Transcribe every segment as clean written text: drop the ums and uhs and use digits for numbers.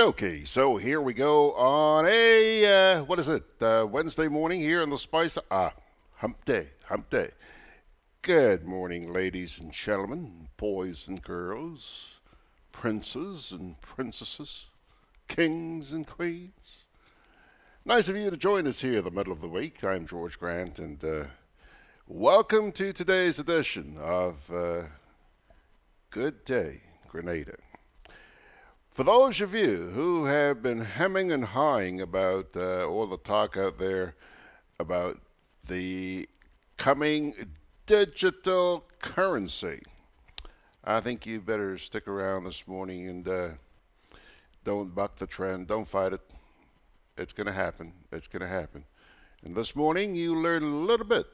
dokie. So here we go on what is it? Wednesday morning here in the Spice. Hump day, hump day. Good morning, ladies and gentlemen, boys and girls, princes and princesses, kings and queens. Nice of you to join us here in the middle of the week. I'm George Grant, and welcome to today's edition of Good Day, Grenada. For those of you who have been hemming and hawing about all the talk out there about the coming digital currency, I think you better stick around this morning and don't buck the trend. Don't fight it. It's going to happen. It's going to happen. And this morning you learn a little bit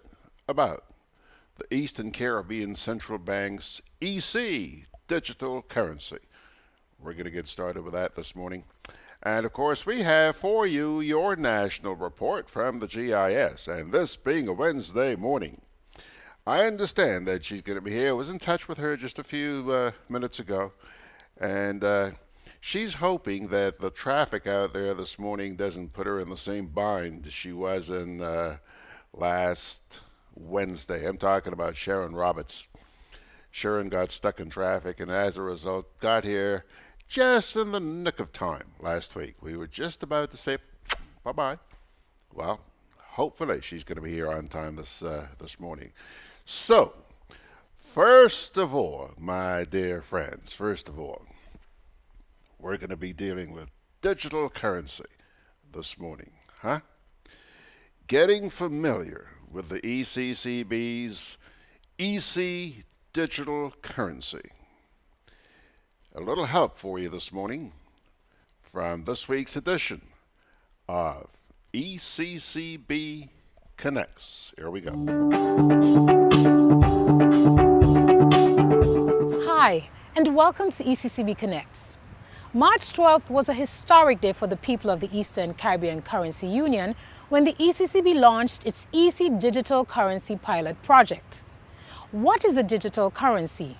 about the Eastern Caribbean Central Bank's EC digital currency. We're going to get started with that this morning. And of course, we have for you your national report from the GIS. And this being a Wednesday morning, I understand that she's going to be here. I was in touch with her just a few minutes ago. And she's hoping that the traffic out there this morning doesn't put her in the same bind she was in last Wednesday. I'm talking about Sherron Roberts. Sherron got stuck in traffic and as a result got here just in the nick of time last week. We were just about to say bye-bye. Well, hopefully she's going to be here on time this morning. So, first of all, my dear friends, we're going to be dealing with digital currency this morning, huh? Getting familiar with the ECCB's EC digital currency. A little help for you this morning from this week's edition of ECCB Connects. Here we go. Hi, and welcome to ECCB Connects. March 12th was a historic day for the people of the Eastern Caribbean Currency Union when the ECCB launched its EC Digital Currency Pilot Project. What is a digital currency?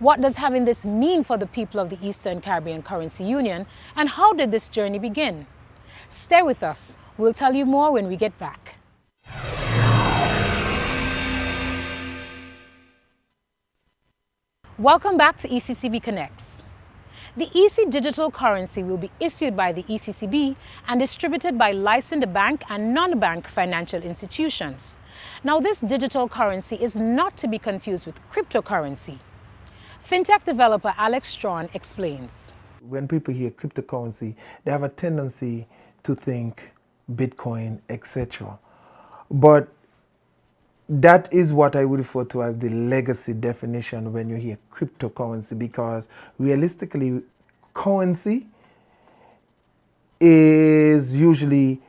What does having this mean for the people of the Eastern Caribbean Currency Union, and how did this journey begin? Stay with us. We'll tell you more when we get back. Welcome back to ECCB Connects. The EC digital currency will be issued by the ECCB and distributed by licensed bank and non-bank financial institutions. Now, this digital currency is not to be confused with cryptocurrency. Fintech developer Alex Sherron explains. When people hear cryptocurrency, they have a tendency to think Bitcoin, etc. But that is what I would refer to as the legacy definition when you hear cryptocurrency, because realistically, currency is usually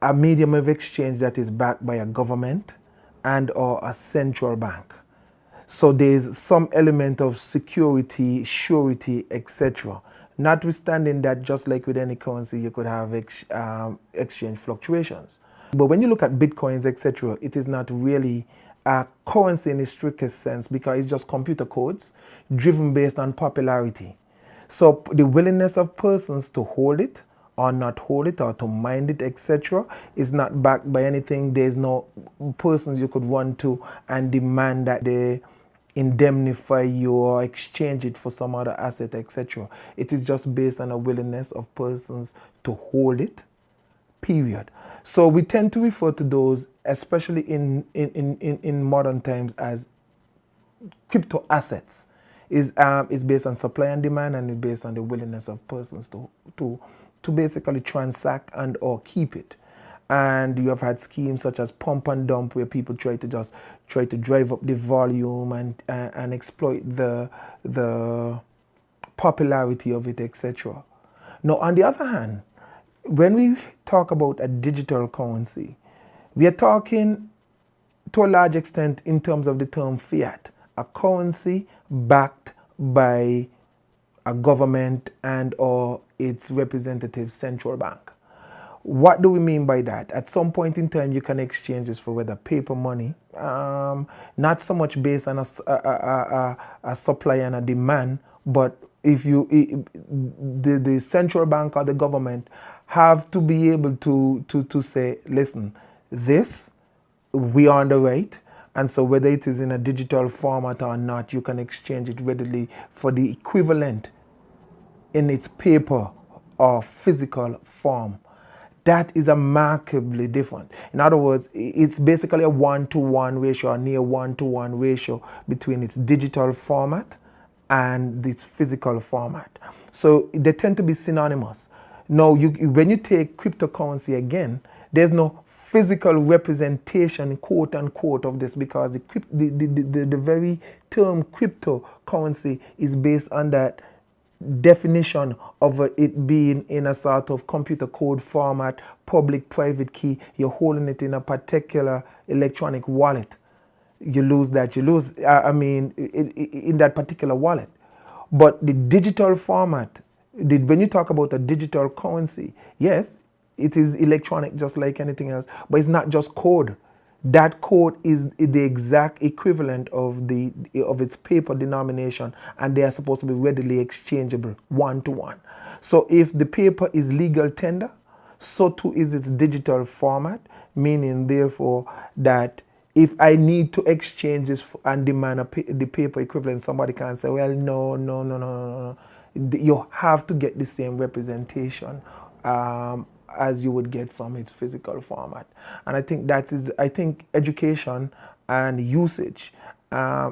a medium of exchange that is backed by a government and or a central bank. So there's some element of security, surety, etc. Notwithstanding that, just like with any currency, you could have exchange fluctuations. But when you look at bitcoins, etc., it is not really a currency in the strictest sense because it's just computer codes driven based on popularity. So the willingness of persons to hold it or not hold it or to mind it, etc., is not backed by anything. There's no persons you could run to and demand that they indemnify you or exchange it for some other asset, etc. It is just based on a willingness of persons to hold it, period. So we tend to refer to those, especially in modern times, as crypto assets. Is based on supply and demand, and is based on the willingness of persons to basically transact and or keep it. And you have had schemes such as pump and dump, where people try to drive up the volume and exploit the popularity of it, etc. Now, on the other hand, when we talk about a digital currency, we are talking to a large extent in terms of the term fiat, a currency backed by a government and or its representative central bank. What do we mean by that? At some point in time, you can exchange this for whether paper money, not so much based on a supply and a demand, but If the central bank or the government have to be able to say, listen, this we are on the right, and so whether it is in a digital format or not, you can exchange it readily for the equivalent in its paper or physical form. That is remarkably different. In other words, it's basically a 1-to-1 ratio, a near 1-to-1 ratio between its digital format and its physical format. So they tend to be synonymous. Now, when you take cryptocurrency again, there's no physical representation, quote unquote, of this, because the very term cryptocurrency is based on that definition of it being in a sort of computer code format, public-private key. You're holding it in a particular electronic wallet. You lose that, you lose, in that particular wallet. But the digital format, when you talk about a digital currency, yes, it is electronic just like anything else, but it's not just code. That code is the exact equivalent of its paper denomination, and they are supposed to be readily exchangeable 1-to-1. So if the paper is legal tender, so too is its digital format, meaning therefore that if I need to exchange this and demand the paper equivalent, somebody can say, well, no. You have to get the same representation as you would get from its physical format. And I think education and usage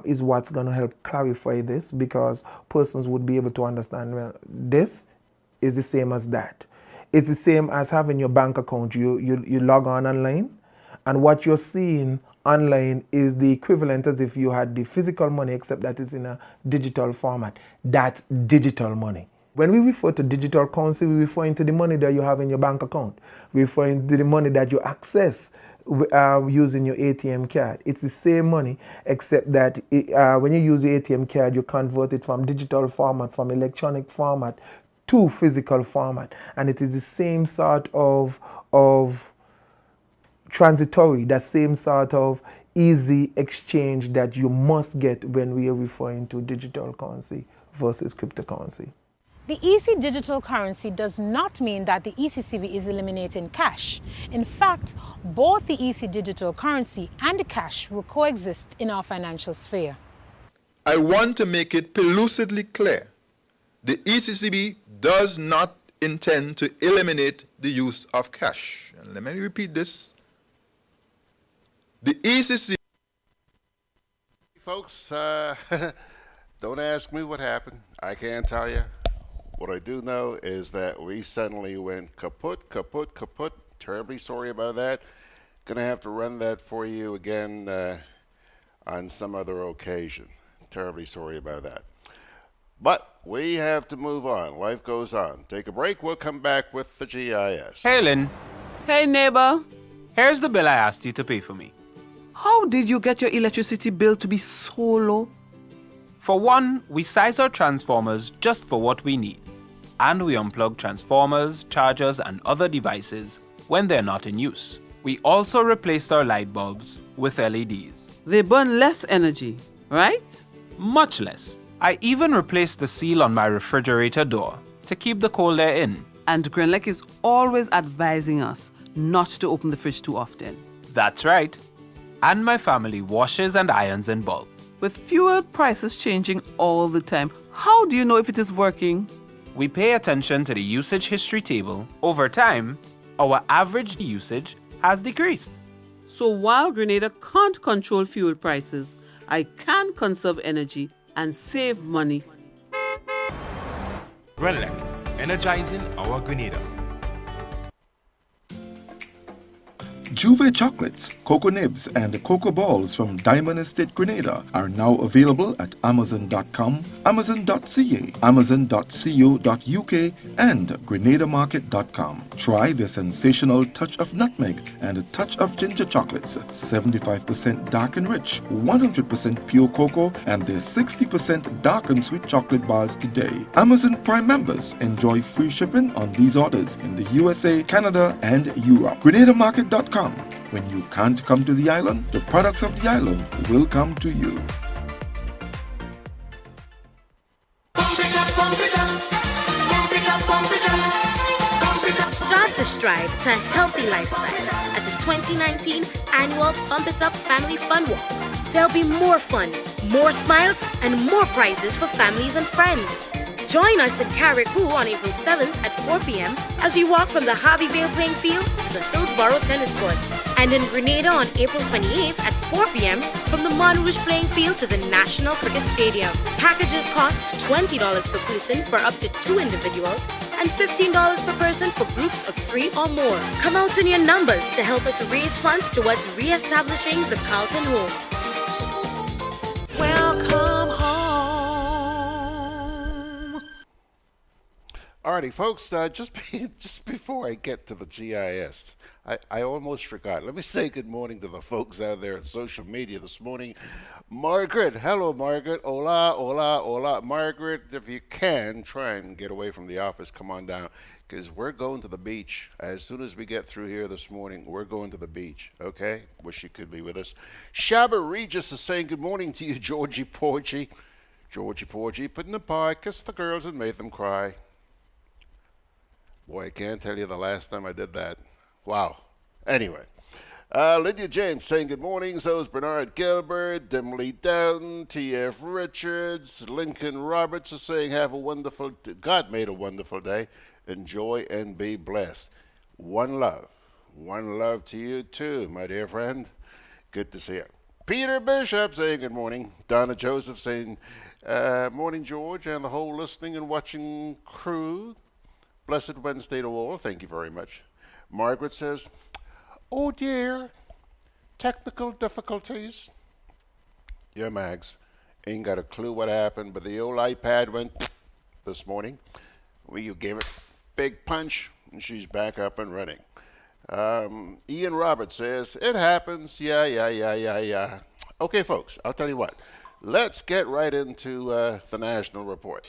is what's going to help clarify this, because persons would be able to understand, well, this is the same as that. It's the same as having your bank account. You log on online, and what you're seeing online is the equivalent as if you had the physical money, except that it's in a digital format. That's digital money. When we refer to digital currency, we refer to the money that you have in your bank account. We refer to the money that you access using your ATM card. It's the same money, except that when you use your ATM card, you convert it from digital format, from electronic format to physical format. And it is the same sort of transitory, that same sort of easy exchange that you must get when we are referring to digital currency versus cryptocurrency. The EC digital currency does not mean that the ECCB is eliminating cash. In fact, both the EC digital currency and cash will coexist in our financial sphere. I want to make it pellucidly clear. The ECCB does not intend to eliminate the use of cash. And let me repeat this. The ECCB... Folks, don't ask me what happened. I can't tell you. What I do know is that we suddenly went kaput. Terribly sorry about that. Gonna have to run that for you again on some other occasion. Terribly sorry about that. But we have to move on. Life goes on. Take a break. We'll come back with the GIS. Hey, Lynn. Hey, neighbor. Here's the bill I asked you to pay for me. How did you get your electricity bill to be so low? For one, we size our transformers just for what we need. And we unplug transformers, chargers, and other devices when they're not in use. We also replaced our light bulbs with LEDs. They burn less energy, right? Much less. I even replaced the seal on my refrigerator door to keep the cold air in. And Grenlec is always advising us not to open the fridge too often. That's right. And my family washes and irons in bulk. With fuel prices changing all the time, how do you know if it is working? We pay attention to the usage history table. Over time, our average usage has decreased. So while Grenada can't control fuel prices, I can conserve energy and save money. GRENADA, energizing our Grenada. Juve chocolates, cocoa nibs, and cocoa balls from Diamond Estate Grenada are now available at Amazon.com, Amazon.ca, Amazon.co.uk, and GrenadaMarket.com. Try the sensational touch of nutmeg and a touch of ginger chocolates, 75% dark and rich, 100% pure cocoa, and their 60% dark and sweet chocolate bars today. Amazon Prime members enjoy free shipping on these orders in the USA, Canada, and Europe. GrenadaMarket.com. When you can't come to the island, the products of the island will come to you. Pump it up, stride to a healthy lifestyle at the 2019 annual Pump It Up Family Fun Walk. There'll be more fun, more smiles, and more prizes for families and friends. Join us in Carriacou on April 7th at 4 p.m. as we walk from the Harveyvale playing field to the Hillsborough tennis courts, and in Grenada on April 28th at 4 p.m. from the Montrouge playing field to the National Cricket Stadium. Packages cost $20 per person for up to 2 individuals and $15 per person for groups of 3 or more. Come out in your numbers to help us raise funds towards re-establishing the Carlton Home. Welcome home. Alrighty, folks, just before I get to the GIS, I almost forgot. Let me say good morning to the folks out there on social media this morning. Margaret, hello, Margaret. Hola, hola, hola. Margaret, if you can, try and get away from the office. Come on down, because we're going to the beach. As soon as we get through here this morning, we're going to the beach, okay? Wish you could be with us. Shabba Regis is saying good morning to you, Georgie Porgy. Georgie Porgy, put in the pie, kiss the girls and made them cry. Boy, I can't tell you the last time I did that. Wow. Anyway, Lydia James saying good morning. So is Bernard Gilbert, Dimly Dowden, T.F. Richards, Lincoln Roberts is saying have a wonderful, God made a wonderful day. Enjoy and be blessed. One love. One love to you too, my dear friend. Good to see you. Peter Bishop saying good morning. Donna Joseph saying morning, George, and the whole listening and watching crew. Blessed Wednesday to all. Thank you very much. Margaret says, oh dear, technical difficulties. Yeah, Mags, ain't got a clue what happened, but the old iPad went this morning. You gave it a big punch, and she's back up and running. Ian Roberts says, it happens. Yeah. Okay, folks, I'll tell you what. Let's get right into the national report.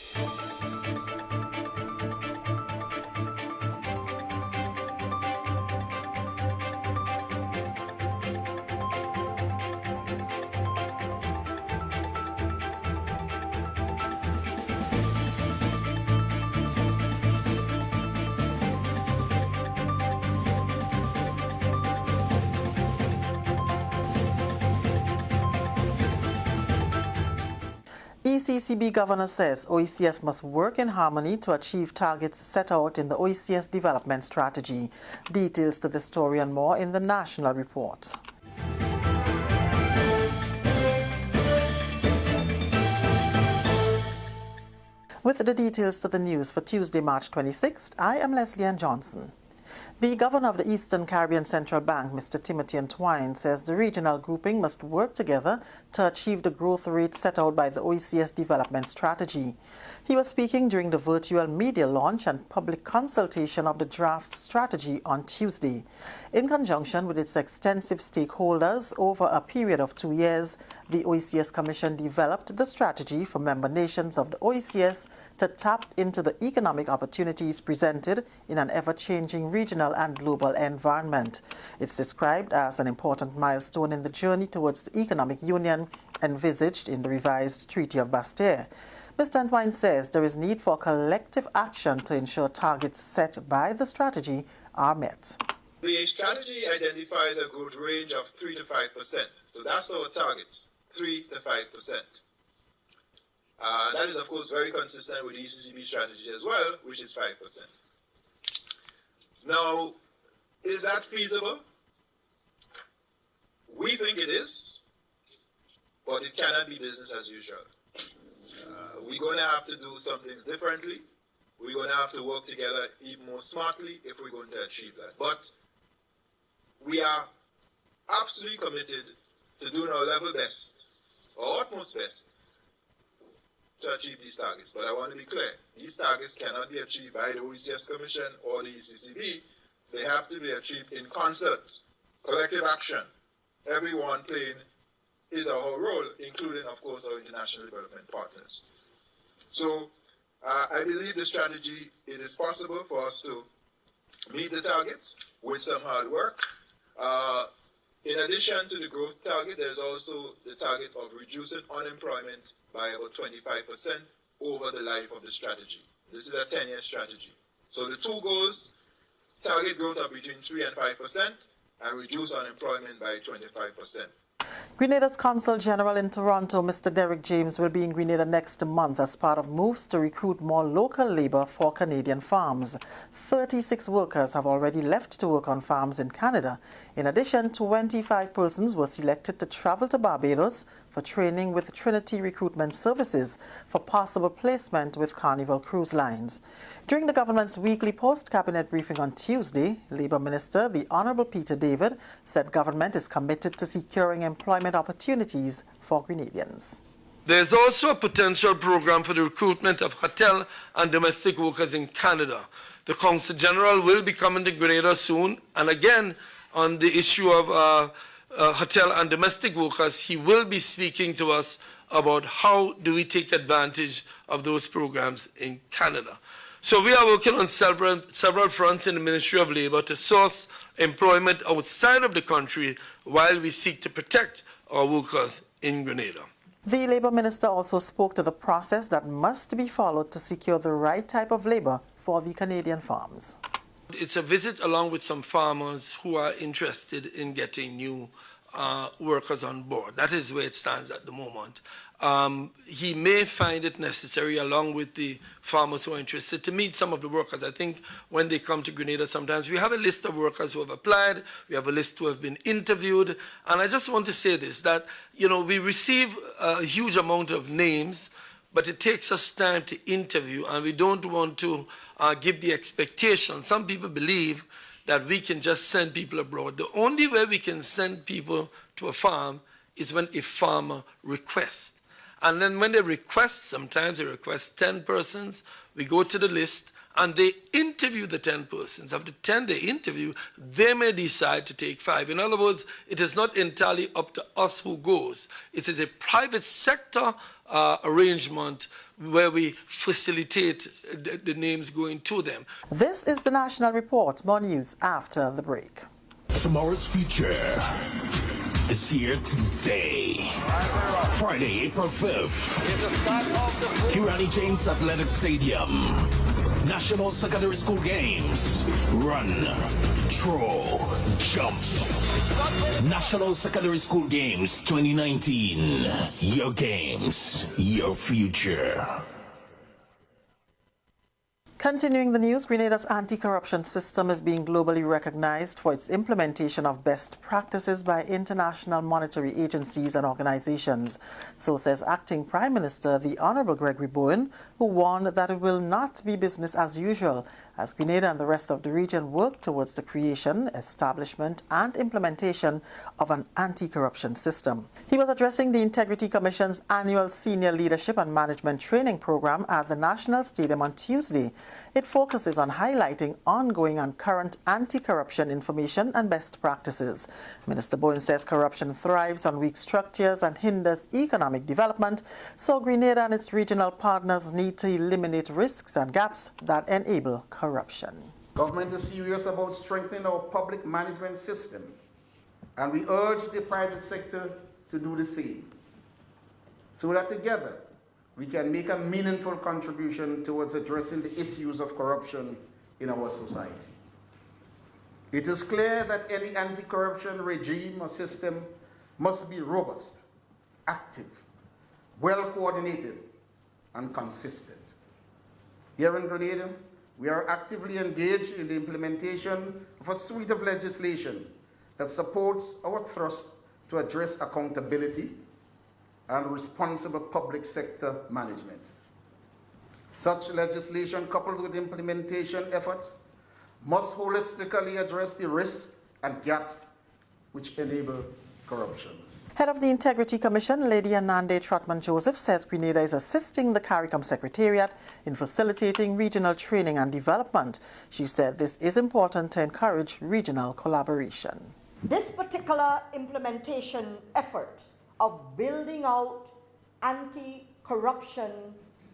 ECCB Governor says OECS must work in harmony to achieve targets set out in the OECS Development Strategy. Details to this story and more in the National Report. With the details to the news for Tuesday, March 26th, I am Leslie Ann Johnson. The Governor of the Eastern Caribbean Central Bank, Mr. Timothy Antwine, says the regional grouping must work together to achieve the growth rate set out by the OECS Development Strategy. He was speaking during the virtual media launch and public consultation of the draft strategy on Tuesday. In conjunction with its extensive stakeholders over a period of 2 years, the OECS Commission developed the strategy for member nations of the OECS to tap into the economic opportunities presented in an ever-changing regional and global environment. It's described as an important milestone in the journey towards the economic union envisaged in the revised Treaty of Bastille. Mr. Antwine says there is need for collective action to ensure targets set by the strategy are met. The strategy identifies a growth range of 3 to 5%. So that's our target, 3 to 5%. That is, of course, very consistent with the ECCB strategy as well, which is 5%. Now, is that feasible? We think it is, but it cannot be business as usual. We're going to have to do some things differently. We're going to have to work together even more smartly if we're going to achieve that. But we are absolutely committed to doing our level best, our utmost best, to achieve these targets. But I want to be clear, these targets cannot be achieved by the OECS Commission or the ECCB. They have to be achieved in concert, collective action, everyone playing his or her role, including, of course, our international development partners. So I believe the strategy, it is possible for us to meet the targets with some hard work. In addition to the growth target, there's also the target of reducing unemployment by about 25% over the life of the strategy. This is a 10-year strategy. So the two goals target growth of between 3 and 5%, and reduce unemployment by 25%. Grenada's Consul General in Toronto, Mr. Derek James, will be in Grenada next month as part of moves to recruit more local labor for Canadian farms. 36 workers have already left to work on farms in Canada. In addition, 25 persons were selected to travel to Barbados for training with Trinity Recruitment Services for possible placement with Carnival Cruise Lines. During the government's weekly post-cabinet briefing on Tuesday, Labour Minister, the Honourable Peter David, said government is committed to securing employment opportunities for Grenadians. There's also a potential program for the recruitment of hotel and domestic workers in Canada. The Consul General will be coming to Grenada soon, and again, on the issue of hotel and domestic workers, he will be speaking to us about how do we take advantage of those programs in Canada. So we are working on several fronts in the Ministry of Labour to source employment outside of the country while we seek to protect our workers in Grenada. The Labour Minister also spoke to the process that must be followed to secure the right type of labour for the Canadian farms. It's a visit along with some farmers who are interested in getting new workers on board. That is where it stands at the moment. He may find it necessary, along with the farmers who are interested, to meet some of the workers. I think when they come to Grenada, sometimes we have a list of workers who have applied, we have a list who have been interviewed, and I just want to say this, that, you know, we receive a huge amount of names, but it takes us time to interview, and we don't want to give the expectation. Some people believe that we can just send people abroad. The only way we can send people to a farm is when a farmer requests. And then when they request, sometimes they request 10 persons, we go to the list and they interview the 10 persons. Of the 10 they interview, they may decide to take 5. In other words, it is not entirely up to us who goes. It is a private sector arrangement where we facilitate the names going to them. This is the National Report. More news after the break. Tomorrow's future is here today. Friday, April 5th. Kirani James Athletic Stadium. National Secondary School Games. Run, throw, jump. National Secondary School Games 2019. Your games, your future. Continuing the news, Grenada's anti-corruption system is being globally recognized for its implementation of best practices by international monetary agencies and organizations. So says Acting Prime Minister, the Honourable Gregory Bowen, who warned that it will not be business as usual as Grenada and the rest of the region work towards the creation, establishment and implementation of an anti-corruption system. He was addressing the Integrity Commission's annual Senior Leadership and Management Training Program at the National Stadium on Tuesday. It focuses on highlighting ongoing and current anti-corruption information and best practices. Minister Bowen says corruption thrives on weak structures and hinders economic development, so Grenada and its regional partners need to eliminate risks and gaps that enable corruption. Government is serious about strengthening our public management system, and we urge the private sector to do the same, so that together we can make a meaningful contribution towards addressing the issues of corruption in our society. It is clear that any anti-corruption regime or system must be robust, active, well-coordinated, and consistent. Here in Grenada, we are actively engaged in the implementation of a suite of legislation that supports our thrust to address accountability and responsible public sector management. Such legislation, coupled with implementation efforts, must holistically address the risks and gaps which enable corruption. Head of the Integrity Commission, Lady Anande Trotman-Joseph, says Grenada is assisting the CARICOM Secretariat in facilitating regional training and development. She said this is important to encourage regional collaboration. This particular implementation effort of building out anti-corruption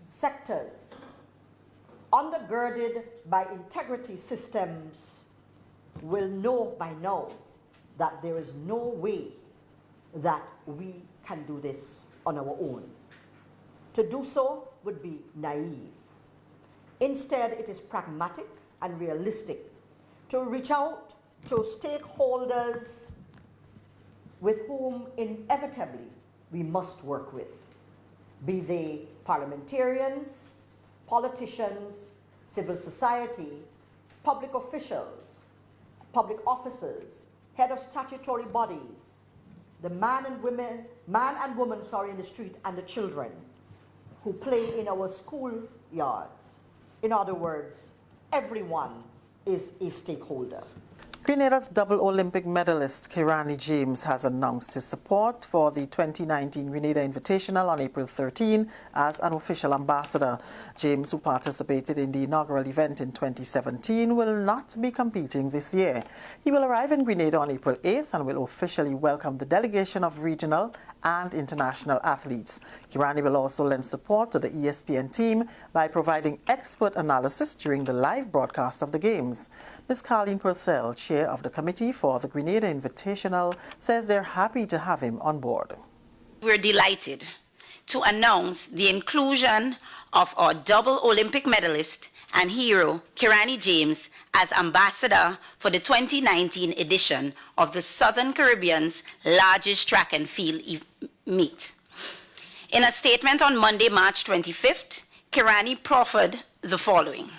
sectors undergirded by integrity systems will know by now that there is no way that we can do this on our own. To do so would be naive. Instead, it is pragmatic and realistic to reach out to stakeholders with whom inevitably we must work with, be they parliamentarians, politicians, civil society, public officials, public officers, head of statutory bodies, the man and woman in the street, and the children who play in our school yards. In other words, everyone is a stakeholder. Grenada's double Olympic medalist Kirani James has announced his support for the 2019 Grenada Invitational on April 13 as an official ambassador. James, who participated in the inaugural event in 2017, will not be competing this year. He will arrive in Grenada on April 8th and will officially welcome the delegation of regional and international athletes. Kirani will also lend support to the ESPN team by providing expert analysis during the live broadcast of the games. Ms. Carleen Purcell, chair of the committee for the Grenada Invitational, says they're happy to have him on board. We're delighted to announce the inclusion of our double Olympic medalist and hero, Kirani James, as ambassador for the 2019 edition of the Southern Caribbean's largest track and field meet. In a statement on Monday, March 25th, Kirani proffered the following,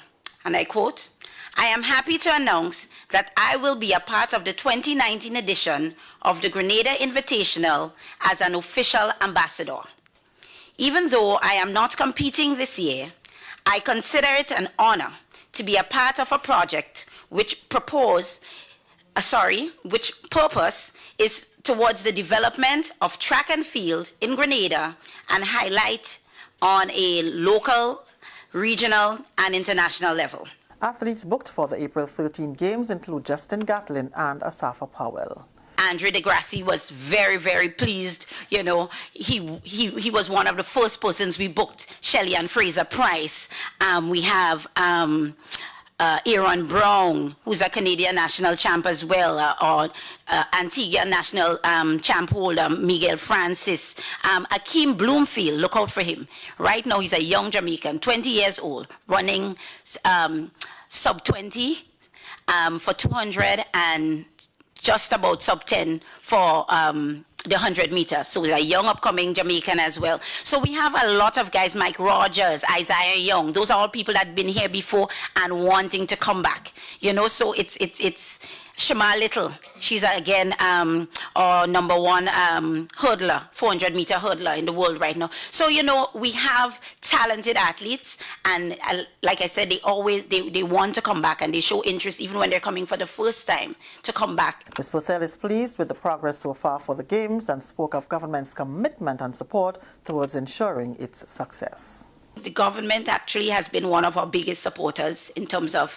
and I quote, "I am happy to announce that I will be a part of the 2019 edition of the Grenada Invitational as an official ambassador. Even though I am not competing this year, I consider it an honor to be a part of a project which purpose is towards the development of track and field in Grenada and highlight on a local, regional, and international level." Athletes booked for the April 13 games include Justin Gatlin and Asafa Powell. Andre DeGrassi was very, very pleased. You know, he was one of the first persons we booked. Shelley and Fraser Price. We have Aaron Brown, who's a Canadian national champ as well, or Antigua national champ holder, Miguel Francis. Akeem Bloomfield, look out for him. Right now, he's a young Jamaican, 20 years old, running sub-20 for 200 and just about sub-10 for the 100 meters. So a young upcoming Jamaican as well. So we have a lot of guys, Mike Rogers, Isaiah Young. Those are all people that have been here before and wanting to come back. You know, so it's Shema Little. She's again our number one hurdler, 400-meter hurdler in the world right now. So, you know, we have talented athletes, and like I said, they want to come back, and they show interest even when they're coming for the first time to come back. Ms. Purcell is pleased with the progress so far for the games and spoke of government's commitment and support towards ensuring its success. The government actually has been one of our biggest supporters in terms of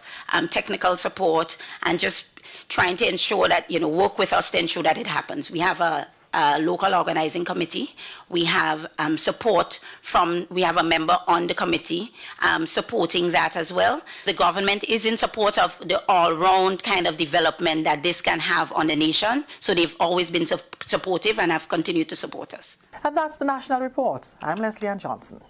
technical support and just trying to ensure that, you know, work with us to ensure that it happens. We have a local organizing committee. We have support we have a member on the committee supporting that as well. The government is in support of the all-round kind of development that this can have on the nation. So they've always been supportive and have continued to support us. And that's the National Report. I'm Leslie Ann Johnson.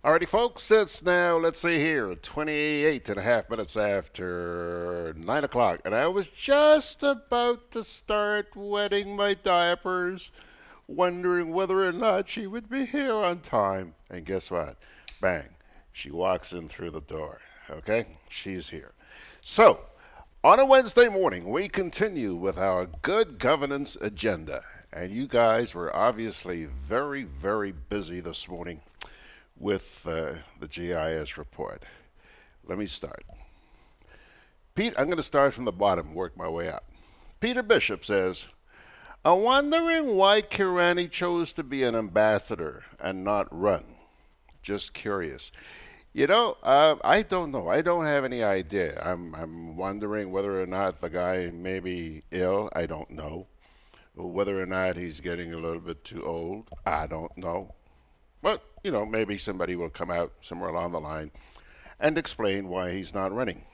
Alrighty, folks, it's now, let's see here, 28 and a half minutes after 9 o'clock, and I was just about to start wetting my diapers wondering whether or not she would be here on time. And guess what? Bang. She walks in through the door. Okay? She's here. So, on a Wednesday morning, we continue with our good governance agenda. And you guys were obviously very, very busy this morning with the GIS report. Let me start. Pete, I'm going to start from the bottom, work my way up. Peter Bishop says, I'm wondering why Kirani chose to be an ambassador and not run. Just curious. You know, I don't know. I don't have any idea. I'm wondering whether or not the guy may be ill. I don't know. Whether or not he's getting a little bit too old. I don't know. But, you know, maybe somebody will come out somewhere along the line and explain why he's not running.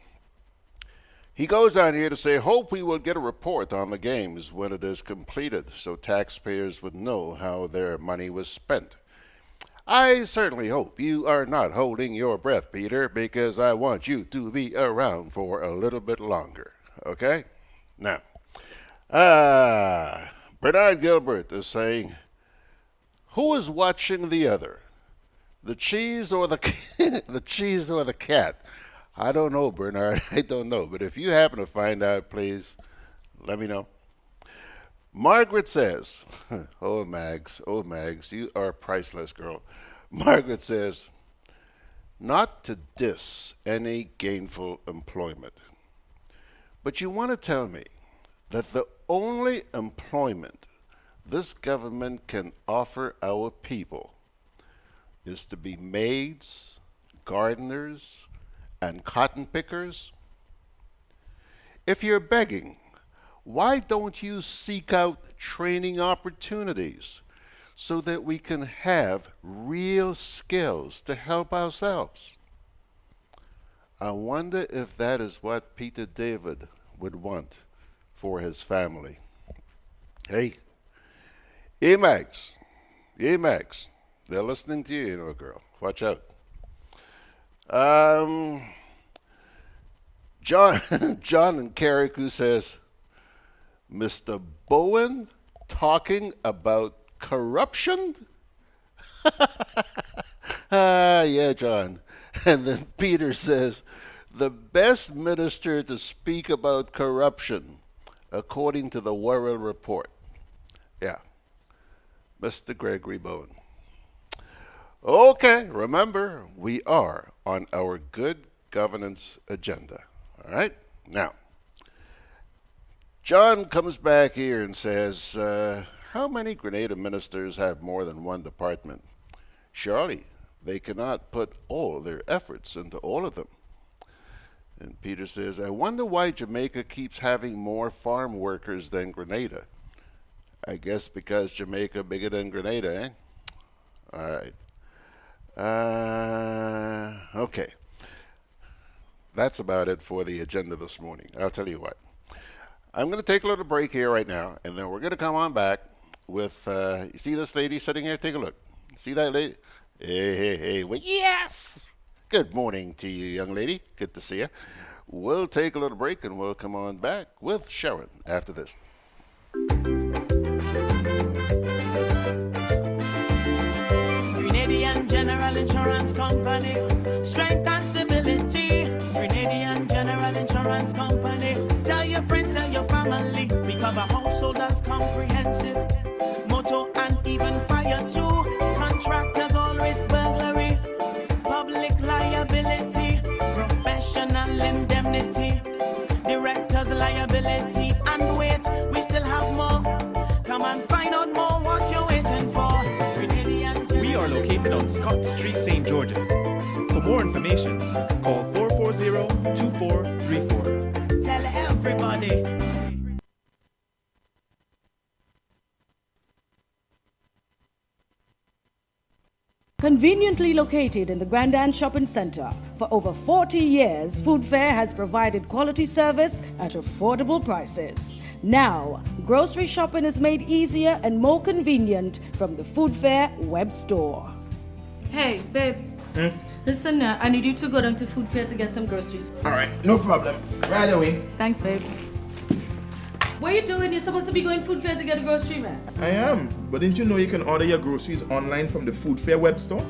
He goes on here to say, hope we will get a report on the games when it is completed so taxpayers would know how their money was spent. I certainly hope you are not holding your breath, Peter, because I want you to be around for a little bit longer. Okay? Now, Bernard Gilbert is saying, who is watching the other? The cheese or the the cheese or the cat? I don't know, Bernard. I don't know. But if you happen to find out, please let me know. Margaret says, oh, Mags, you are priceless, girl. Margaret says, not to diss any gainful employment, but you want to tell me that the only employment this government can offer our people is to be maids, gardeners, and cotton pickers? If you're begging, why don't you seek out training opportunities so that we can have real skills to help ourselves? I wonder if that is what Peter David would want for his family. Hey, Emax, they're listening to you, you know, girl. Watch out. John and Carrick, says, Mr. Bowen talking about corruption? Yeah, John. And then Peter says, the best minister to speak about corruption, according to the Worrell Report. Yeah, Mr. Gregory Bowen. Okay, remember, we are on our good governance agenda. All right? Now, John comes back here and says, how many Grenada ministers have more than one department? Surely they cannot put all their efforts into all of them. And Peter says, I wonder why Jamaica keeps having more farm workers than Grenada. I guess because Jamaica bigger than Grenada, eh? All right. Okay. That's about it for the agenda this morning. I'll tell you what. I'm going to take a little break here right now, and then we're going to come on back with, you see this lady sitting here? Take a look. See that lady? Hey. Well, yes! Good morning to you, young lady. Good to see you. We'll take a little break, and we'll come on back with Sherron after this. Grenadian General Insurance Company, strength and stability. Grenadian General Insurance Company, tell your friends, tell your family. We cover householders comprehensive, motor and even fire too. Contractors all risk burglary, public liability, professional indemnity, directors liability, and wait, we still have more. Come and find out more what you're waiting for. We are located on Scott Street, St. George's. For more information, call 440-2434. Tell everybody. Conveniently located in the Grandand Shopping Center, for over 40 years, Food Fair has provided quality service at affordable prices. Now, grocery shopping is made easier and more convenient from the Food Fair web store. Hey, babe. Listen, I need you to go down to Food Fair to get some groceries. All right, no problem. Right away. Thanks, babe. What are you doing? You're supposed to be going food fair to get a grocery, man. I am, but didn't you know you can order your groceries online from the Food Fair web store?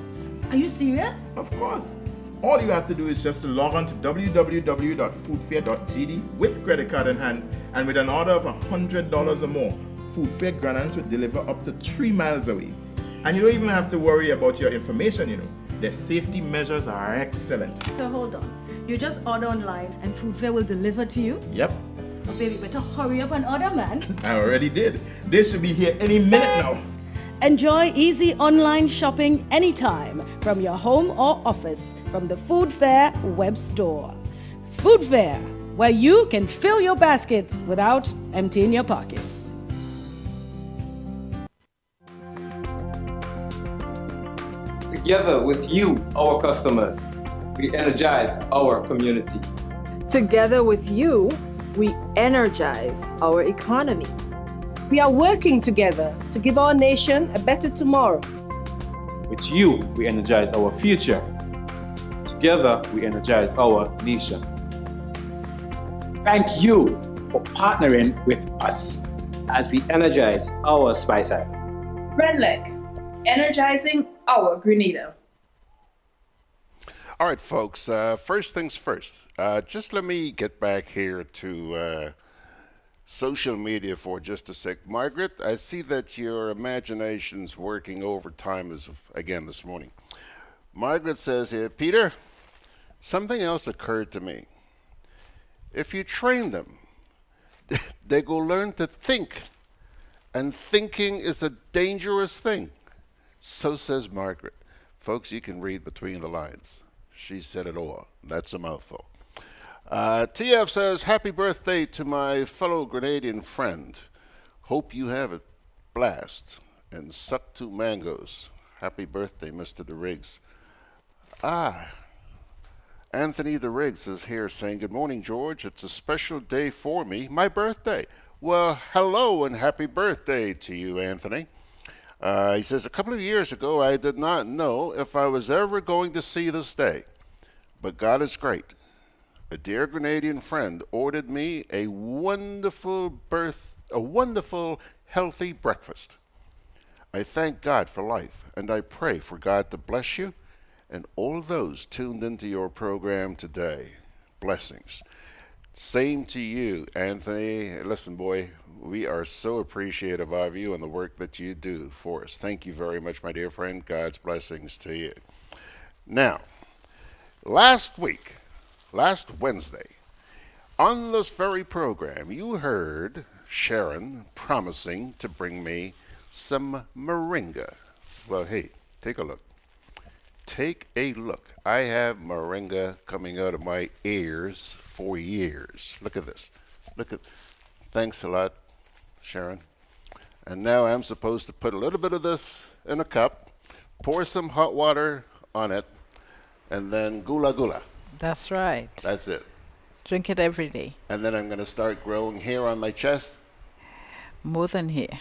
Are you serious? Of course. All you have to do is just to log on to www.foodfair.gd with credit card in hand, and with an order of $100 or more, Food Fair Grenadans will deliver up to 3 miles away. And you don't even have to worry about your information, you know. Their safety measures are excellent. So hold on. You just order online and Food Fair will deliver to you? Yep, Oh, baby, better hurry up and order, man. I already did. They should be here any minute now. Enjoy easy online shopping anytime from your home or office from the Food Fair web store. Food Fair, where you can fill your baskets without emptying your pockets. Together with you, our customers, we energize our community. Together with you, we energize our economy. We are working together to give our nation a better tomorrow. With you, we energize our future. Together, we energize our nation. Thank you for partnering with us as we energize our Spice Island. Redleg, energizing our Grenada. All right, folks, first things first. Just let me get back here to social media for just a sec. Margaret, I see that your imagination's working overtime again this morning. Margaret says here, Peter, something else occurred to me. If you train them, they go learn to think, and thinking is a dangerous thing. So says Margaret. Folks, you can read between the lines. She said it all. That's a mouthful. TF says, happy birthday to my fellow Grenadian friend. Hope you have a blast and suck 2 mangoes. Happy birthday, Mr. DeRiggs. Anthony DeRiggs is here saying, good morning, George. It's a special day for me, my birthday. Well, hello and happy birthday to you, Anthony. He says, a couple of years ago, I did not know if I was ever going to see this day, but God is great. A dear Grenadian friend ordered me a wonderful, healthy breakfast. I thank God for life, and I pray for God to bless you and all those tuned into your program today. Blessings. Same to you, Anthony. Listen, boy, we are so appreciative of you and the work that you do for us. Thank you very much, my dear friend. God's blessings to you. Now, last Wednesday, on this very program, you heard Sherron promising to bring me some moringa. Well, hey, take a look. Take a look. I have moringa coming out of my ears for years. Look at this. Thanks a lot, Sherron. And now I'm supposed to put a little bit of this in a cup, pour some hot water on it, and then gula gula. That's right. That's it. Drink it every day. And then I'm going to start growing hair on my chest. More than hair.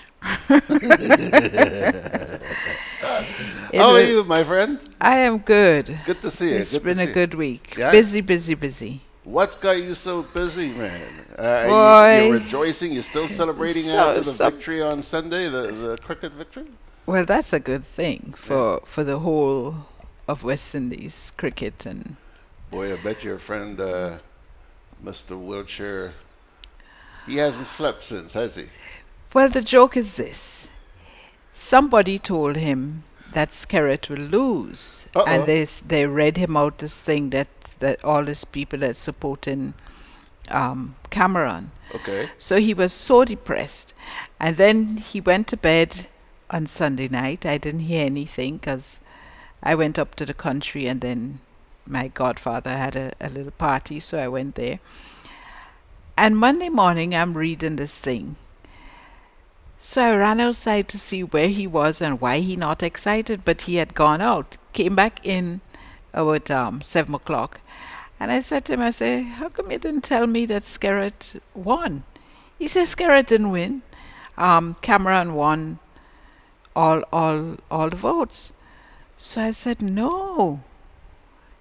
How are you, my friend? I am good. Good to see you. It's been a good week. Yeah? Busy. What's got you so busy, man? Boy. You're rejoicing? You're still celebrating after the victory on Sunday, the cricket victory? Well, that's a good thing for the whole of West Indies cricket. And boy, I bet your friend, Mr. Wiltshire, he hasn't slept since, has he? Well, the joke is this. Somebody told him that Skerritt will lose. Uh-oh. And they read him out this thing that all these people that supporting Cameron. Okay. So he was so depressed. And then he went to bed on Sunday night. I didn't hear anything because I went up to the country and then my godfather had a little party, so I went there. And Monday morning, I'm reading this thing. So I ran outside to see where he was and why he not excited, but he had gone out. Came back in about 7 o'clock. And I said to him, how come you didn't tell me that Skerritt won? He said, Skerritt didn't win. Cameron won all the votes. So I said, no.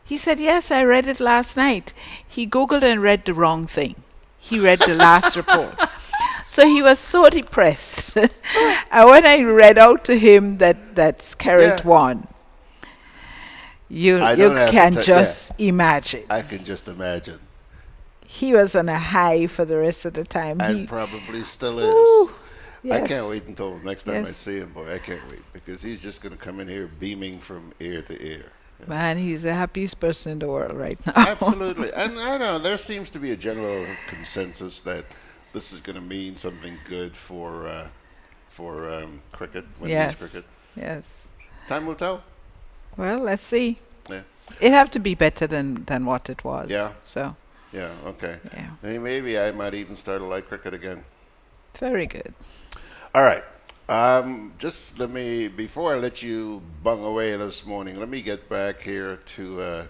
He said, yes, I read it last night. He Googled and read the wrong thing. He read the last report. So he was so depressed. And when I read out to him that Carrot won, you can just imagine. I can just imagine. He was on a high for the rest of the time. And probably still is. Ooh, I yes. can't wait until the next time I Yes. see him, boy. I can't wait, because he's just going to come in here beaming from ear to ear. Man, he's the happiest person in the world right now. Absolutely. And I don't know, there seems to be a general consensus that this is going to mean something good for cricket, women's cricket. Yes. Time will tell. Well, let's see. Yeah. It have to be better than what it was. Yeah. So. Yeah, okay. Yeah. Hey, maybe I might even start to like cricket again. Very good. All right. Just let me, before I let you bung away this morning, let me get back here to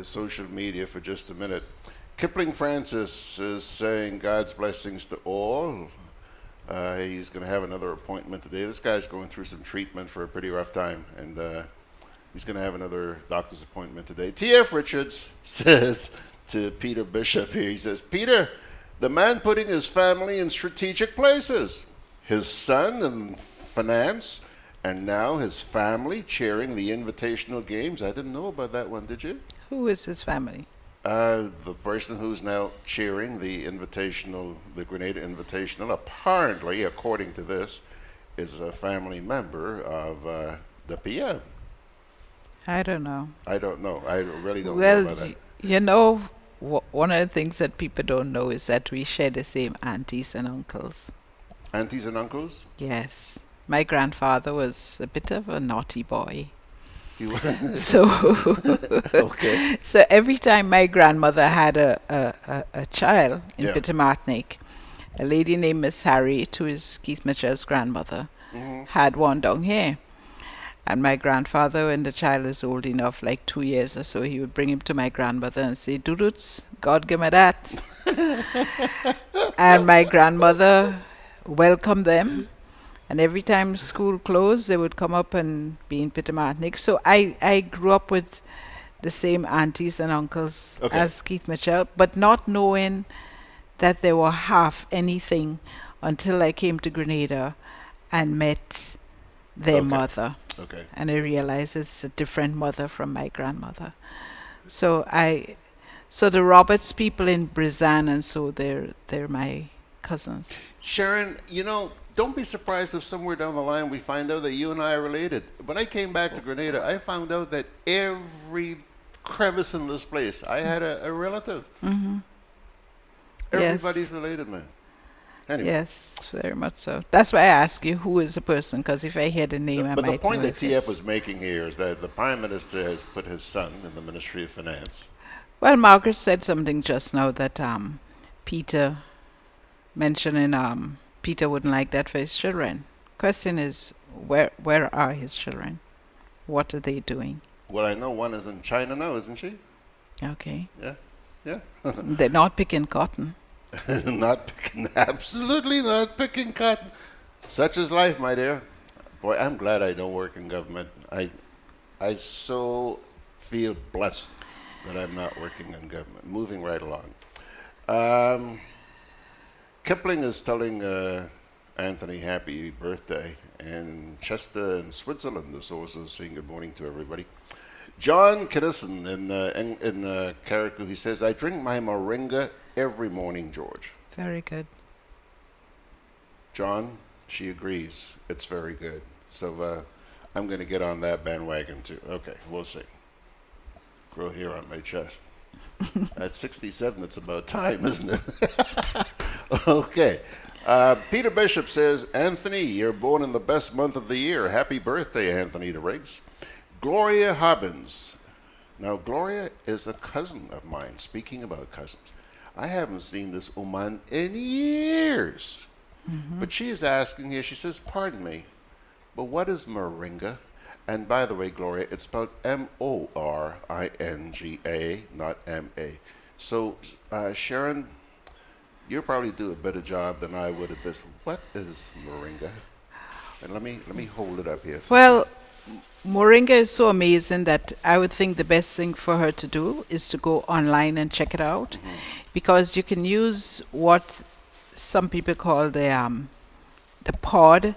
social media for just a minute. Kipling Francis is saying God's blessings to all. He's going to have another appointment today. This guy's going through some treatment for a pretty rough time, and he's going to have another doctor's appointment today. T.F. Richards says to Peter Bishop here, he says, Peter, the man putting his family in strategic places, his son in finance, and now his family chairing the invitational games. I didn't know about that one, did you? Who is his family? The person who's now chairing the Grenada Invitational, apparently, according to this, is a family member of the PM. I don't know. I don't know. I really don't know Well, about that. you know, one of the things that people don't know is that we share the same aunties and uncles. Aunties and uncles? Yes. My grandfather was a bit of a naughty boy. He was? So, Okay. So every time my grandmother had a child in Yeah. Pittermartinic, a lady named Miss Harriet, who is Keith Mitchell's grandmother, had one down here. And my grandfather, when the child is old enough, like 2 years or so, he would bring him to my grandmother and say, Dudoots, God give me that. And my grandmother welcomed them. And every time school closed, they would come up and be in Pittermartinic. So I grew up with the same aunties and uncles as Keith Mitchell, but not knowing that they were half anything until I came to Grenada and met their mother. Okay. And I realized it's a different mother from my grandmother. So the Roberts people in Brizan, and so they're my cousins. Sherron, you know, don't be surprised if somewhere down the line we find out that you and I are related. When I came back to Grenada, I found out that every crevice in this place, I had a relative. Mm-hmm. Everybody's related, man. Anyway. Yes, very much so. That's why I ask you who is the person, because if I hear the name, I But might the point know that if it's- TF was making here is that the Prime Minister has put his son in the Ministry of Finance. Well, Margaret said something just now that Peter mentioning Peter wouldn't like that for his children. Question is, where are his children? What are they doing? Well, I know one is in China now, isn't she? Okay. Yeah, yeah. They're not picking cotton. Absolutely not picking cotton. Such is life, my dear. Boy, I'm glad I don't work in government. I so feel blessed that I'm not working in government. Moving right along. Kipling is telling Anthony happy birthday, and Chester in Switzerland is also saying good morning to everybody. John Kinnison in Carriacou, he says, I drink my moringa every morning, George. Very good. John, she agrees. It's very good. So I'm going to get on that bandwagon too. Okay, we'll see. Grow hair on my chest. At 67, it's about time, isn't it? Okay. Peter Bishop says, Anthony, you're born in the best month of the year. Happy birthday, Anthony DeRiggs. Gloria Hobbins. Now, Gloria is a cousin of mine. Speaking about cousins, I haven't seen this woman in years. Mm-hmm. But she is asking here, she says, pardon me, but what is moringa? And by the way, Gloria, it's spelled M-O-R-I-N-G-A, not M-A. So, Sherron, you'll probably do a better job than I would at this. What is moringa? And let me hold it up here. Well, moringa is so amazing that I would think the best thing for her to do is to go online and check it out, because you can use what some people call the pod,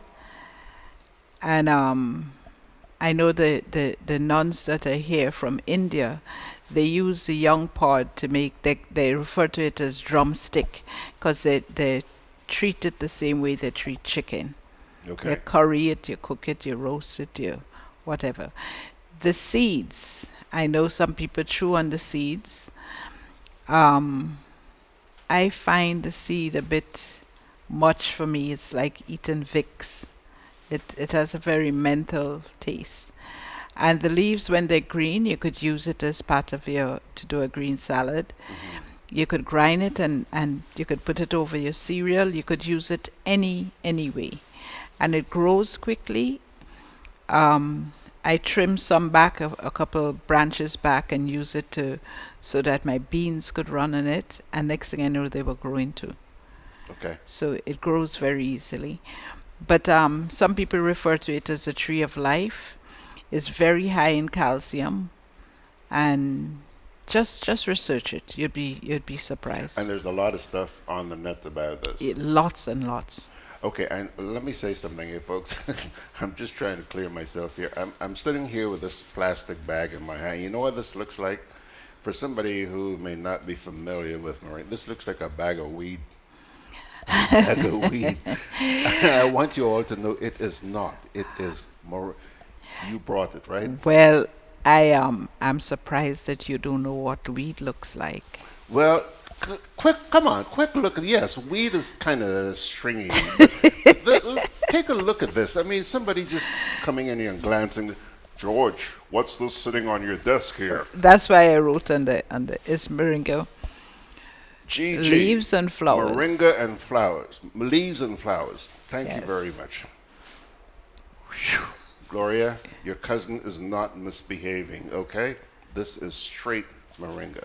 and I know the nuns that are here from India, they use the young pod to make, they refer to it as drumstick, because they treat it the same way they treat chicken. Okay. You curry it, you cook it, you roast it, you whatever. The seeds, I know some people chew on the seeds. I find the seed a bit much for me. It's like eating Vicks. It has a very menthol taste. And the leaves, when they're green, you could use it as part of to do a green salad. You could grind it and you could put it over your cereal. You could use it any way. And it grows quickly. I trim some back, a couple branches back, and use it so that my beans could run on it. And next thing I know, they were growing too. Okay. So it grows very easily. But some people refer to it as a tree of life. It's very high in calcium, and just research it. You'd be surprised. And there's a lot of stuff on the net about this. Lots and lots. Okay, and let me say something here, folks. I'm just trying to clear myself here. I'm sitting here with this plastic bag in my hand. You know what this looks like? For somebody who may not be familiar with marine, this looks like a bag of weed. Bag of weed. I want you all to know it is not. It is more. You brought it, right? Well, I'm surprised that you don't know what weed looks like. Well, come on, quick look. Yes, weed is kind of stringy. Take a look at this. I mean, somebody just coming in here and glancing. George, what's this sitting on your desk here? That's why I wrote on the is moringa. GG. Leaves and flowers. Moringa and flowers. Leaves and flowers. Thank you very much. Whew. Gloria, your cousin is not misbehaving, okay? This is straight moringa.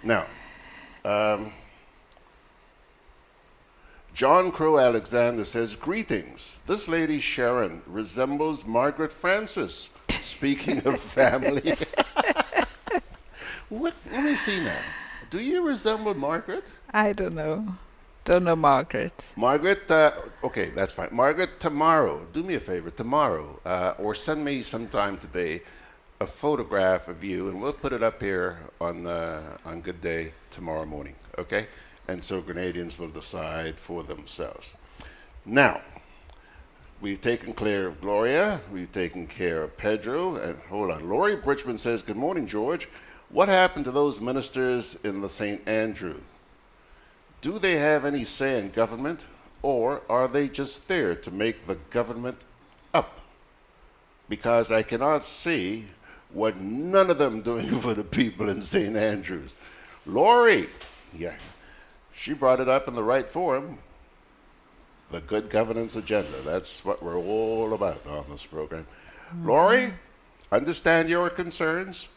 Now, John Crow Alexander says, greetings. This lady Sherron resembles Margaret Francis. Speaking of family. Let me see now. Do you resemble Margaret? I don't know. Don't know Margaret. Margaret, okay, that's fine. Margaret, tomorrow, do me a favor, tomorrow, or send me sometime today a photograph of you, and we'll put it up here on Good Day tomorrow morning, okay? And so Grenadians will decide for themselves. Now, we've taken care of Gloria, we've taken care of Pedro, and hold on. Laurie Bridgman says, good morning, George. What happened to those ministers in the St. Andrew? Do they have any say in government, or are they just there to make the government up? Because I cannot see what none of them doing for the people in St. Andrews. Laurie, yeah, she brought it up in the right forum. The good governance agenda. That's what we're all about on this program. Laurie, understand your concerns.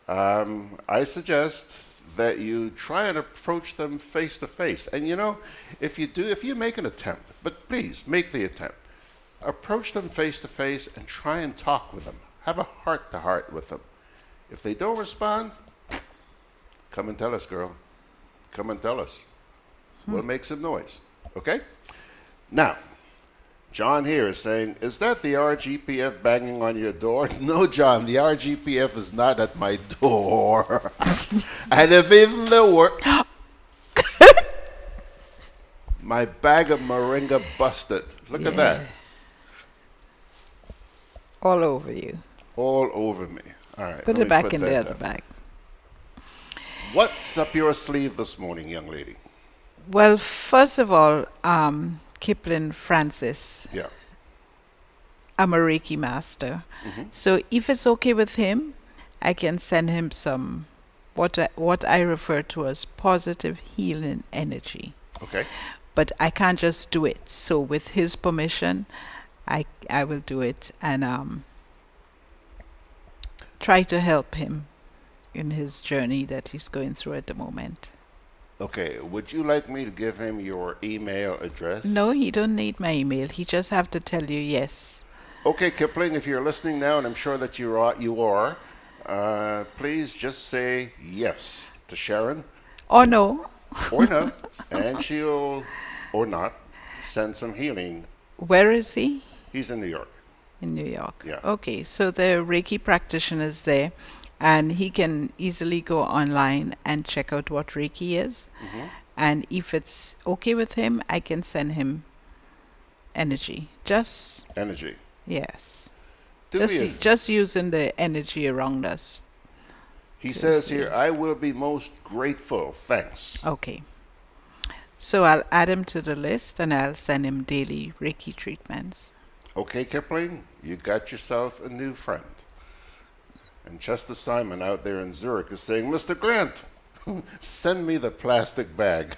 I suggest that you try and approach them face to face. And you know, if you make an attempt, but please make the attempt, approach them face to face and try and talk with them. Have a heart to heart with them. If they don't respond, come and tell us, girl. Come and tell us. We'll make some noise. Okay? Now, John here is saying, is that the RGPF banging on your door? No, John, the RGPF is not at my door. And if even there were, my bag of moringa busted. Look at that. All over you. All over me. All right. Put it back in the other bag. What's up your sleeve this morning, young lady? Well, first of all, Kipling Francis. Yeah. I'm a Reiki master. So if it's okay with him, I can send him some what I refer to as positive healing energy. Okay. But I can't just do it. So with his permission, I will do it and try to help him in his journey that he's going through at the moment. Okay, would you like me to give him your email address? No, he don't need my email. He just have to tell you yes. Okay, Kipling, if you're listening now, and I'm sure that you are, please just say yes to Sherron. Or no. Or no, and she'll or not, send some healing. Where is he? He's in New York. In New York. Yeah. Okay, so the Reiki practitioner is there, and he can easily go online and check out what Reiki is. Mm-hmm. And if it's okay with him, I can send him energy. Just energy. Yes. Do me a- Just using the energy around us. He says here, I will be most grateful. Thanks. Okay. So I'll add him to the list and I'll send him daily Reiki treatments. Okay, Kipling, you got yourself a new friend. And Chester Simon out there in Zurich is saying, Mr. Grant, send me the plastic bag.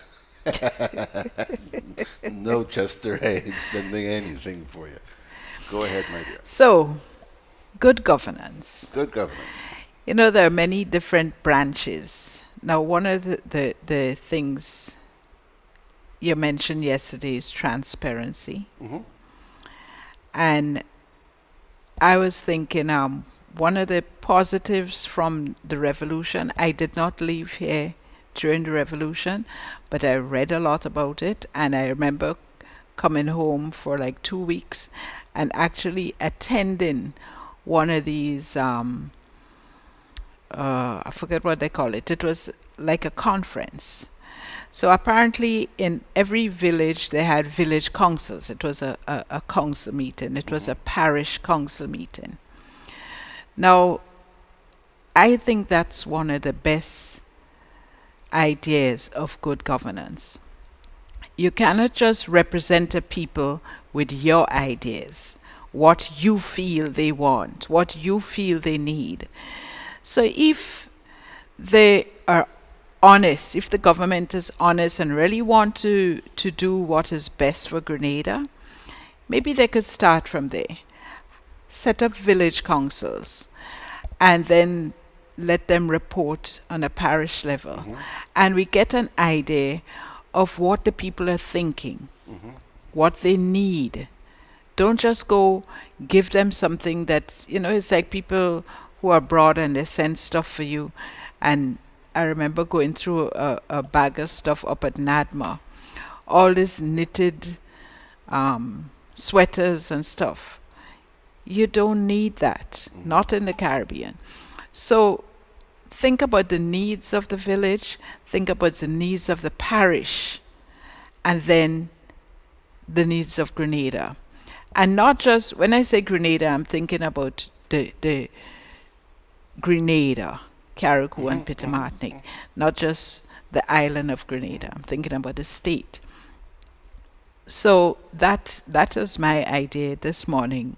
No, Chester ain't sending anything for you. Go ahead, my dear. So, good governance. Good governance. You know, there are many different branches. Now, one of the things you mentioned yesterday is transparency. Mm-hmm. And I was thinking, one of the positives from the revolution, I did not leave here during the revolution, but I read a lot about it, and I remember coming home for like 2 weeks and actually attending one of these, I forget what they call it. It was like a conference. So apparently in every village they had village councils. It was a council meeting. It was a parish council meeting. Now, I think that's one of the best ideas of good governance. You cannot just represent a people with your ideas, what you feel they want, what you feel they need. So if they are honest, if the government is honest and really want to do what is best for Grenada, maybe they could start from there. Set up village councils and then let them report on a parish level. Mm-hmm. And we get an idea of what the people are thinking, Mm-hmm. what they need. Don't just go give them something that, it's like people who are abroad and they send stuff for you. And I remember going through a bag of stuff up at NADMA, all this knitted sweaters and stuff. You don't need that, not in the Caribbean. So think about the needs of the village, think about the needs of the parish, and then the needs of Grenada. And not just, when I say Grenada, I'm thinking about the Grenada, Carriacou and Pittimartinic, not just the island of Grenada. I'm thinking about the state. So that is my idea this morning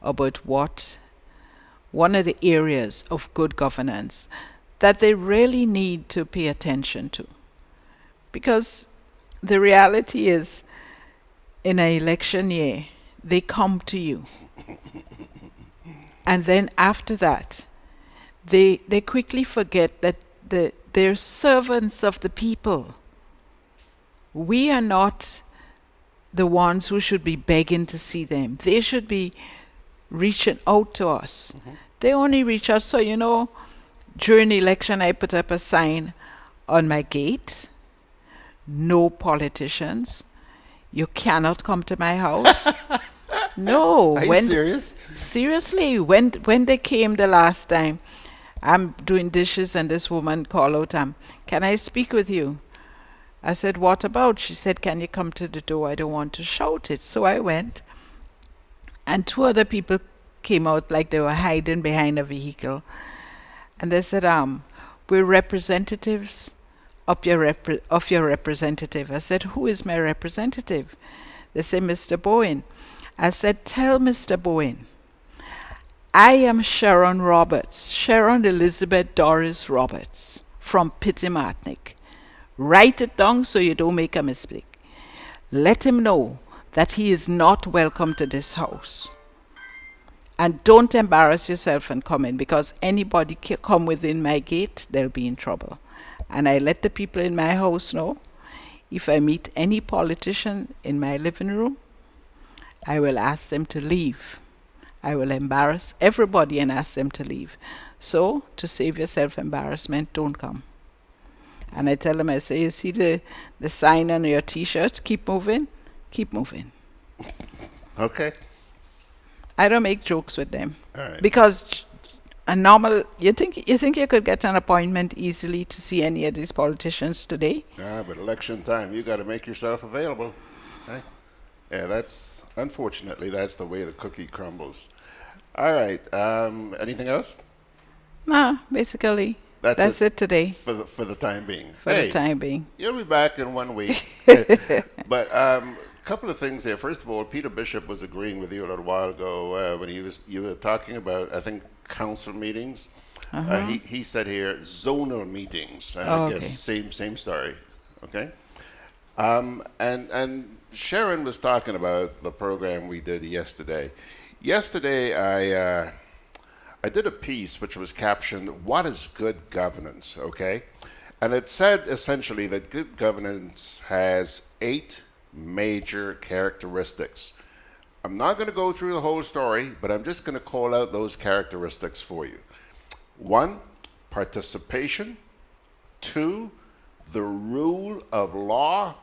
about what one of the areas of good governance that they really need to pay attention to. Because the reality is, in an election year, they come to you. And then after that, they quickly forget that they're servants of the people. We are not the ones who should be begging to see them. They should be reaching out to us. Mm-hmm. They only reach out. So, during the election, I put up a sign on my gate: no politicians. You cannot come to my house. No. Are you serious? Seriously, when they came the last time, I'm doing dishes and this woman called out, can I speak with you? I said, what about? She said, can you come to the door? I don't want to shout it. So I went, and 2 other people came out like they were hiding behind a vehicle. And they said, we're representatives of your representative. I said, who is my representative? They said, Mr. Bowen. I said, tell Mr. Bowen, I am Sherron Roberts, Sherron Elizabeth Doris Roberts from Pittimartinic. Write it down so you don't make a mistake. Let him know that he is not welcome to this house. And don't embarrass yourself and come in, because anybody come within my gate, they'll be in trouble. And I let the people in my house know, if I meet any politician in my living room, I will ask them to leave. I will embarrass everybody and ask them to leave. So, to save yourself embarrassment, don't come. And I tell them, I say, you see the sign on your T-shirt? Keep moving. Keep moving. Okay. I don't make jokes with them. All right. Because a normal, you think you could get an appointment easily to see any of these politicians today? But election time, you got to make yourself available. Right? Yeah, unfortunately, that's the way the cookie crumbles. All right. Anything else? No, basically. That's it today. For the time being. For the time being. You'll be back in 1 week. But a couple of things there. First of all, Peter Bishop was agreeing with you a little while ago when you were talking about, I think, council meetings. He said here zonal meetings. I guess same story. Okay. And Sherron was talking about the program we did yesterday. Yesterday, I did a piece which was captioned, "What is good governance?" Okay? And it said essentially that good governance has 8 major characteristics. I'm not going to go through the whole story, but I'm just going to call out those characteristics for you. 1, participation. 2, the rule of law.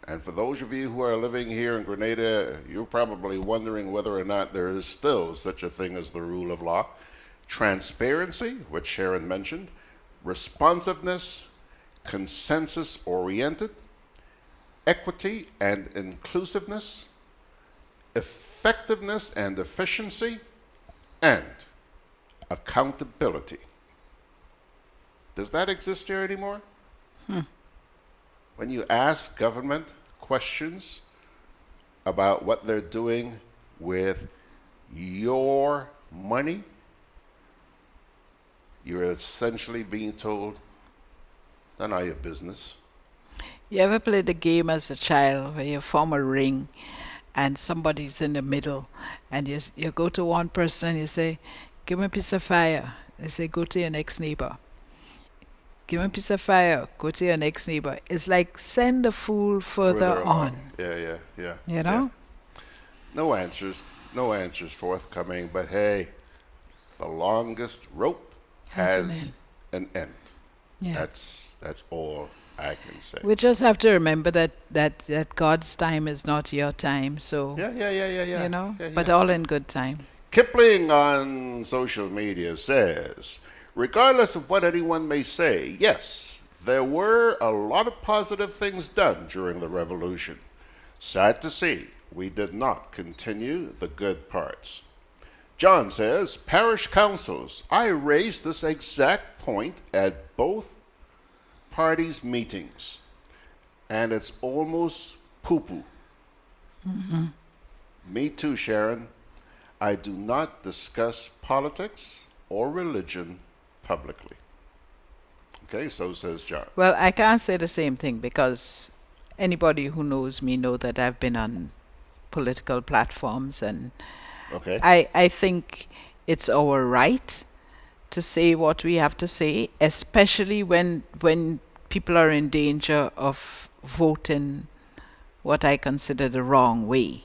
And for those of you who are living here in Grenada, you're probably wondering whether or not there is still such a thing as the rule of law. Transparency, which Sherron mentioned. Responsiveness. Consensus-oriented. Equity and inclusiveness. Effectiveness and efficiency. And accountability. Does that exist here anymore? When you ask government questions about what they're doing with your money, you're essentially being told, "That's not your business." You ever played a game as a child where you form a ring and somebody's in the middle and you go to one person and you say, "Give me a piece of fire." They say, "Go to your next neighbor." Give me a piece of fire, go to your next neighbor. It's like send the fool further on. Yeah. You know? Yeah. No answers forthcoming, but hey, the longest rope has an end. Yeah. That's all I can say. We just have to remember that God's time is not your time. So Yeah. you know, Yeah. but all in good time. Kipling on social media says, regardless of what anyone may say, yes, there were a lot of positive things done during the revolution. Sad to see, we did not continue the good parts. John says, parish councils, I raised this exact point at both parties' meetings, and it's almost poo-poo. Me too, Sherron. I do not discuss politics or religion publicly. Okay, so says John. Well, I can't say the same thing because anybody who knows me know that I've been on political platforms, and I think it's our right to say what we have to say, especially when people are in danger of voting what I consider the wrong way,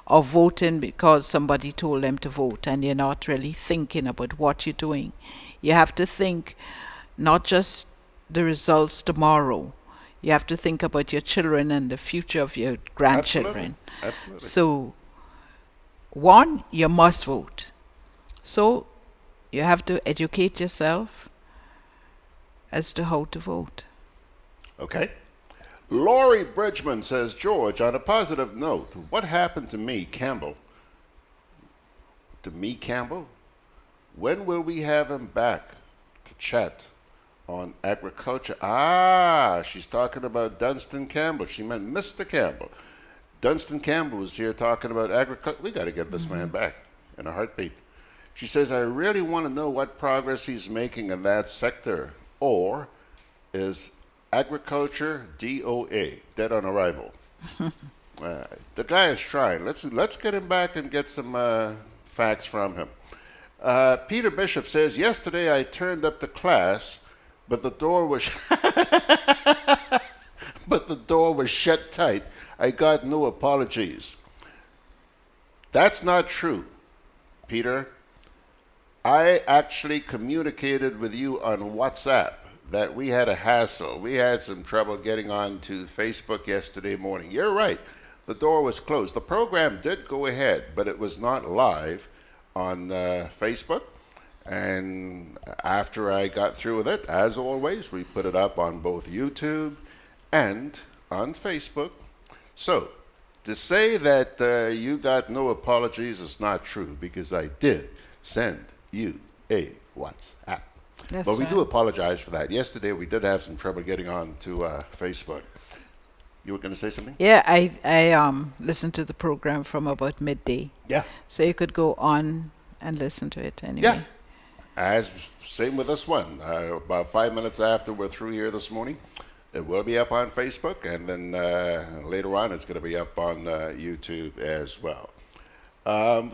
or voting because somebody told them to vote and you're not really thinking about what you're doing. You have to think not just the results tomorrow. You have to think about your children and the future of your grandchildren. Absolutely. So, one, you must vote. So, you have to educate yourself as to how to vote. Okay. Laurie Bridgman says, George, on a positive note, what happened to me, Campbell? To me, Campbell? When will we have him back to chat on agriculture? She's talking about Dunstan Campbell. She meant Mr. Campbell. Dunstan Campbell was here talking about agriculture. We got to get this man back in a heartbeat. She says, I really want to know what progress he's making in that sector. Or is agriculture DOA, dead on arrival? The guy is trying. Let's get him back and get some facts from him. Peter Bishop says, yesterday I turned up to class, but the door was shut tight. I got no apologies. That's not true, Peter. I actually communicated with you on WhatsApp. that we had a hassle. We had some trouble getting on to Facebook yesterday morning. You're right. The door was closed. The program did go ahead, but it was not live on Facebook. And after I got through with it, as always, we put it up on both YouTube and on Facebook. So, to say that you got no apologies is not true, because I did send you a WhatsApp. But we do apologize for that. Yesterday, we did have some trouble getting on to Facebook. You were going to say something? Yeah, I listened to the program from about midday. Yeah. So you could go on and listen to it anyway. Yeah. As same with this one. About 5 minutes after we're through here this morning, it will be up on Facebook, and then later on it's going to be up on YouTube as well.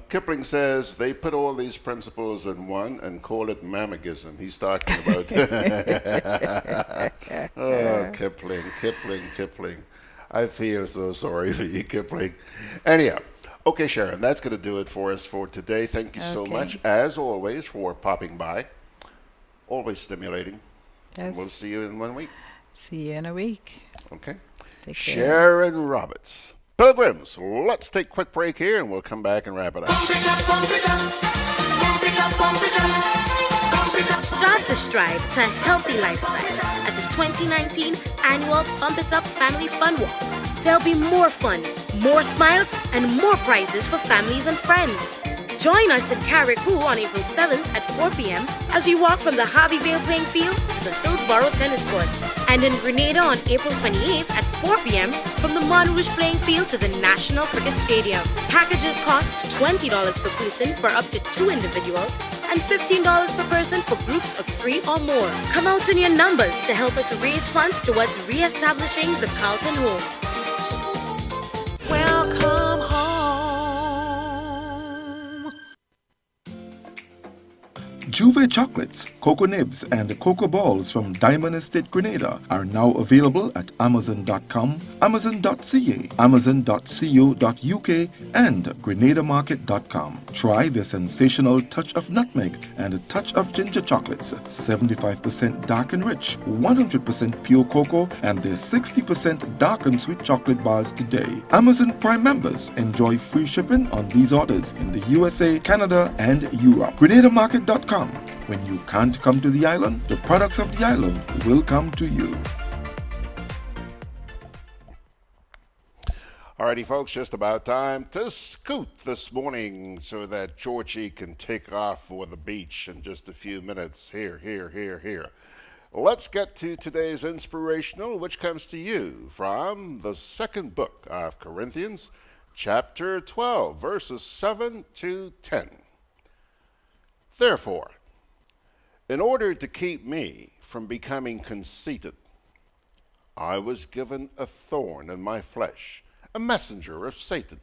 Kipling says they put all these principles in one and call it mammogism. He's talking about oh, Kipling. I feel so sorry for you, Kipling. Anyhow, okay, Sherron, that's going to do it for us for today. Thank you so much, as always, for popping by. Always stimulating. Yes. And we'll see you in 1 week. See you in a week. Okay. Take care. Sherron Roberts. Pilgrims, let's take a quick break here, and we'll come back and wrap it up. Start the stride to a healthy lifestyle at the 2019 annual Pump It Up Family Fun Walk. There'll be more fun, more smiles, and more prizes for families and friends. Join us in Carriacou on April 7th at 4 p.m. as we walk from the Harveyvale playing field to the Hillsborough tennis court. And in Grenada on April 28th at 4 p.m. from the Montrouge playing field to the National Cricket Stadium. Packages cost $20 per person for up to 2 individuals and $15 per person for groups of 3 or more. Come out in your numbers to help us raise funds towards re-establishing the Carlton Home. Welcome home. Juve chocolates, cocoa nibs, and cocoa balls from Diamond Estate Grenada are now available at Amazon.com, Amazon.ca, Amazon.co.uk, and GrenadaMarket.com. Try the sensational touch of nutmeg and a touch of ginger chocolates, 75% dark and rich, 100% pure cocoa, and their 60% dark and sweet chocolate bars today. Amazon Prime members enjoy free shipping on these orders in the USA, Canada, and Europe. GrenadaMarket.com. When you can't come to the island, the products of the island will come to you. Alrighty, folks, just about time to scoot this morning so that Georgie can take off for the beach in just a few minutes. Here. Let's get to today's inspirational, which comes to you from the second book of Corinthians, chapter 12, verses 7 to 10. Therefore, in order to keep me from becoming conceited, I was given a thorn in my flesh, a messenger of Satan.